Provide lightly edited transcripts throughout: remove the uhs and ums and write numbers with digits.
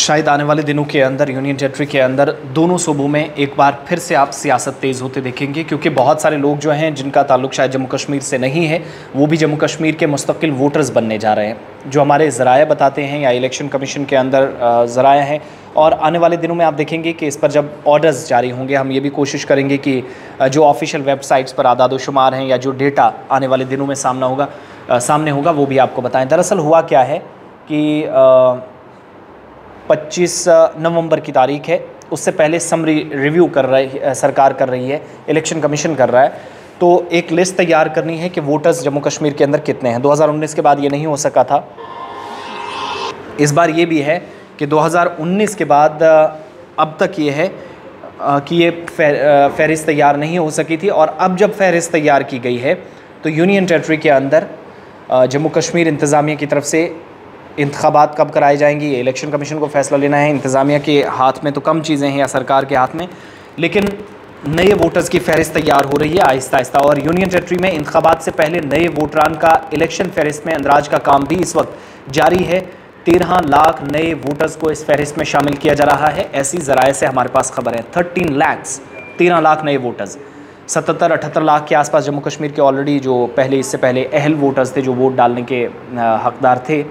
शायद आने वाले दिनों के अंदर यूनियन टेरिटरी के अंदर दोनों सूबों में एक बार फिर से आप सियासत तेज़ होते देखेंगे, क्योंकि बहुत सारे लोग जो हैं जिनका ताल्लुक शायद जम्मू कश्मीर से नहीं है, वो भी जम्मू कश्मीर के मुस्तकिल वोटर्स बनने जा रहे हैं। जो हमारे ज़राए बताते हैं या इलेक्शन कमीशन के अंदर ज़राए हैं, और आने वाले दिनों में आप देखेंगे कि इस पर जब ऑर्डर्स जारी होंगे, हम ये भी कोशिश करेंगे कि जो ऑफिशियल वेबसाइट्स पर आदाद शुमार हैं या जो डेटा आने वाले दिनों में सामने होगा वो भी आपको बताएं। दरअसल हुआ क्या है कि 25 नवंबर की तारीख है, उससे पहले समरी रिव्यू सरकार कर रही है, इलेक्शन कमीशन कर रहा है। तो एक लिस्ट तैयार करनी है कि वोटर्स जम्मू कश्मीर के अंदर कितने हैं। 2019 के बाद ये नहीं हो सका था, इस बार ये भी है कि 2019 के बाद अब तक ये है कि ये फहरिस्त तैयार नहीं हो सकी थी। और अब जब फहरिस्त तैयार की गई है तो यूनियन टेरिटरी के अंदर जम्मू कश्मीर इंतज़ामिया की तरफ से इंतखाबात कब कराई जाएंगी, ये इलेक्शन कमीशन को फैसला लेना है। इंतज़ामिया के हाथ में तो कम चीज़ें हैं या सरकार के हाथ में, लेकिन नए वोटर्स की फहरिस्त तैयार हो रही है आहिस्ता आहिस्ता। और यूनियन टेरिटरी में इंतखाबात से पहले नए वोटरान का इलेक्शन फहरिस्त में अंदराज का काम भी इस वक्त जारी है। 13 लाख नए वोटर्स को इस फहरिस्त में शामिल किया जा रहा है, ऐसी ज़राए से हमारे पास खबर है। 13 लाख नए वोटर्स, 77-78 लाख के आसपास जम्मू कश्मीर के ऑलरेडी जो इससे पहले अहल वोटर्स थे, जो वोट डालने के हकदार थे।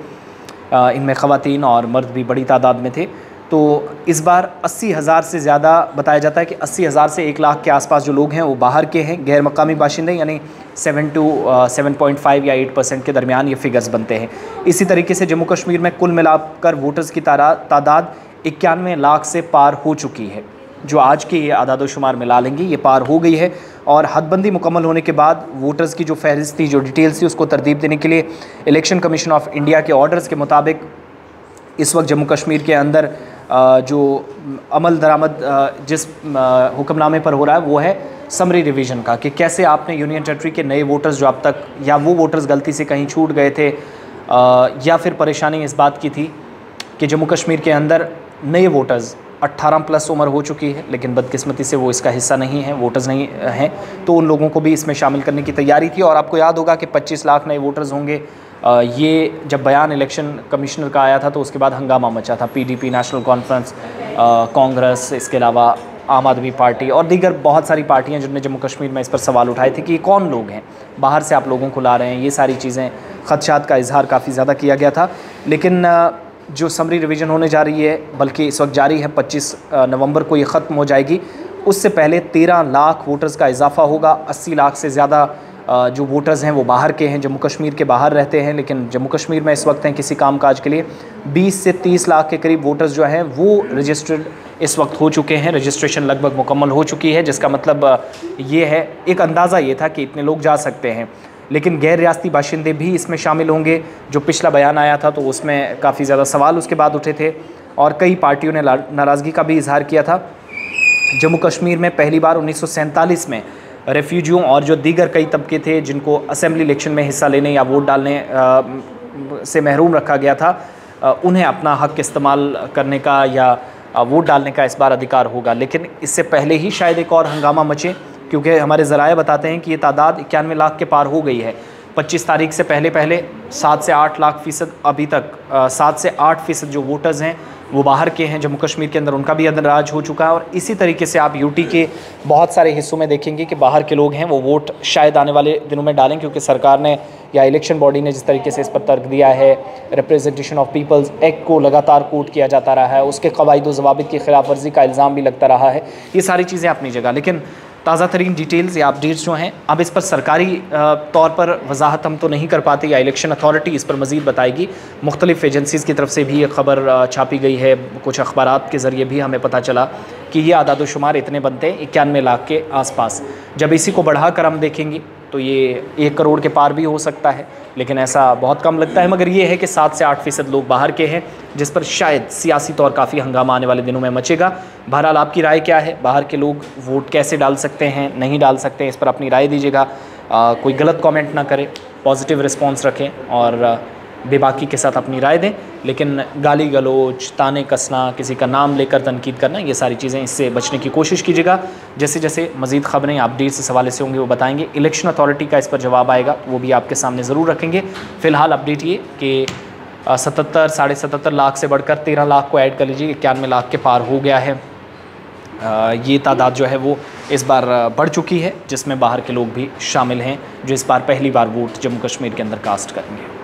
इनमें ख़वातीन और मर्द भी बड़ी तादाद में थे। तो इस बार 80,000 से ज़्यादा बताया जाता है कि 80,000 से 1 लाख के आसपास जो लोग हैं वो बाहर के हैं, गैर मकामी बाशिंदे, यानी 7.5 या 8% के दरमियान ये फिगर्स बनते हैं। इसी तरीके से जम्मू कश्मीर में कुल मिलाकर वोटर्स की तादाद 91 लाख से पार हो चुकी है। जो आज के ये आदाद शुमार मिला लेंगे ये पार हो गई है। और हदबंदी मुकम्मल होने के बाद वोटर्स की जो फहरिस्त थी, जो डिटेल्स थी, उसको तरतीब देने के लिए इलेक्शन कमीशन ऑफ इंडिया के ऑर्डर्स के मुताबिक इस वक्त जम्मू कश्मीर के अंदर जो अमल दरामद जिस हुक्मनामे पर हो रहा है वो है समरी रिवीजन का, कि कैसे आपने यूनियन टेरिटरी के नए वोटर्स जो अब तक या वो वोटर्स गलती से कहीं छूट गए थे या फिर परेशानी इस बात की थी कि जम्मू कश्मीर के अंदर नए वोटर्स 18 प्लस उम्र हो चुकी है, लेकिन बदकिस्मती से वो इसका हिस्सा नहीं है, वोटर्स नहीं हैं, तो उन लोगों को भी इसमें शामिल करने की तैयारी थी। और आपको याद होगा कि 25 लाख नए वोटर्स होंगे। ये जब बयान इलेक्शन कमिश्नर का आया था तो उसके बाद हंगामा मचा था। PDP, नेशनल कॉन्फ्रेंस, कांग्रेस, इसके अलावा आम आदमी पार्टी और दीगर बहुत सारी पार्टियां जिनने जम्मू कश्मीर में इस पर सवाल उठाए थे कि ये कौन लोग हैं, बाहर से आप लोगों को ला रहे हैं। ये सारी चीज़ें, खदशात का इजहार काफ़ी ज़्यादा किया गया था। लेकिन जो समरी रिवीजन होने जा रही है, बल्कि इस वक्त जारी है, 25 नवंबर को ये ख़त्म हो जाएगी। उससे पहले 13 लाख वोटर्स का इजाफा होगा। 80 लाख से ज़्यादा जो वोटर्स हैं वो बाहर के हैं, जम्मू कश्मीर के बाहर रहते हैं, लेकिन जम्मू कश्मीर में इस वक्त हैं किसी काम काज के लिए। 20 से 30 लाख के करीब वोटर्स जो हैं वो रजिस्टर्ड इस वक्त हो चुके हैं, रजिस्ट्रेशन लगभग मुकम्मल हो चुकी है, जिसका मतलब ये है, एक अंदाज़ा ये था कि इतने लोग जा सकते हैं। लेकिन गैर रियासती बाशिंदे भी इसमें शामिल होंगे। जो पिछला बयान आया था तो उसमें काफ़ी ज़्यादा सवाल उसके बाद उठे थे और कई पार्टियों ने नाराज़गी का भी इजहार किया था। जम्मू कश्मीर में पहली बार 1947 में रेफ्यूजियों और जो दीगर कई तबके थे जिनको असेंबली इलेक्शन में हिस्सा लेने या वोट डालने से महरूम रखा गया था, उन्हें अपना हक़ इस्तेमाल करने का या वोट डालने का इस बार अधिकार होगा। लेकिन इससे पहले ही शायद एक और हंगामा मचे, क्योंकि हमारे ज़राए बताते हैं कि ये तादाद 91 लाख के पार हो गई है। 25 तारीख से पहले 7 से 8 लाख फ़ीसद, अभी तक 7 से 8% जो वोटर्स हैं वो बाहर के हैं जम्मू कश्मीर के अंदर, उनका भी अंदराज हो चुका है। और इसी तरीके से आप यूटी के बहुत सारे हिस्सों में देखेंगे कि बाहर के लोग हैं वो वोट शायद आने वाले दिनों में डालें, क्योंकि सरकार ने या इलेक्शन बॉडी ने जिस तरीके से इस पर तर्क दिया है, रिप्रेजेंटेशन ऑफ पीपल्स एक्ट को लगातार कोट किया जाता रहा है, उसके कवायद व ज़वाबित की खिलाफ वर्जी का इल्ज़ाम भी लगता रहा है। ये सारी चीज़ें अपनी जगह, लेकिन ताज़ा तरीन डिटेल्स या अपडेट्स जो हैं अब इस पर सरकारी तौर पर वजाहत हम तो नहीं कर पाते, या इलेक्शन अथॉरिटी इस पर मज़ीद बताएगी। मुख्तलिफ़ एजेंसीज़ की तरफ से भी ये खबर छापी गई है, कुछ अखबारात के ज़रिए भी हमें पता चला कि ये आदाद शुमार इतने बनते हैं 91 लाख के आसपास। जब इसी को बढ़ा कर हम देखेंगे तो ये 1 करोड़ के पार भी हो सकता है, लेकिन ऐसा बहुत कम लगता है। मगर ये है कि 7 से 8% लोग बाहर के हैं, जिस पर शायद सियासी तौर काफ़ी हंगामा आने वाले दिनों में मचेगा। बहरहाल आपकी राय क्या है, बाहर के लोग वोट कैसे डाल सकते हैं, नहीं डाल सकते हैं, इस पर अपनी राय दीजिएगा। कोई गलत कमेंट ना करें, पॉजिटिव रिस्पॉन्स रखें और बेबाकी के साथ अपनी राय दें। लेकिन गाली गलोच, ताने कसना, किसी का नाम लेकर तनकीद करना, ये सारी चीज़ें, इससे बचने की कोशिश कीजिएगा। जैसे जैसे मज़ीद ख़बरें अपडेट्स इस हवाले से होंगे वो बताएंगे। इलेक्शन अथॉरिटी का इस पर जवाब आएगा वो भी आपके सामने ज़रूर रखेंगे। फ़िलहाल अपडेट ये कि 77 साढ़े 77 लाख से बढ़कर 13 लाख को ऐड कर लीजिए, 91 लाख के पार हो गया है। ये तादाद जो है वो इस बार बढ़ चुकी है, जिसमें बाहर के लोग भी शामिल हैं जो इस बार पहली बार वोट जम्मू कश्मीर के अंदर कास्ट करेंगे।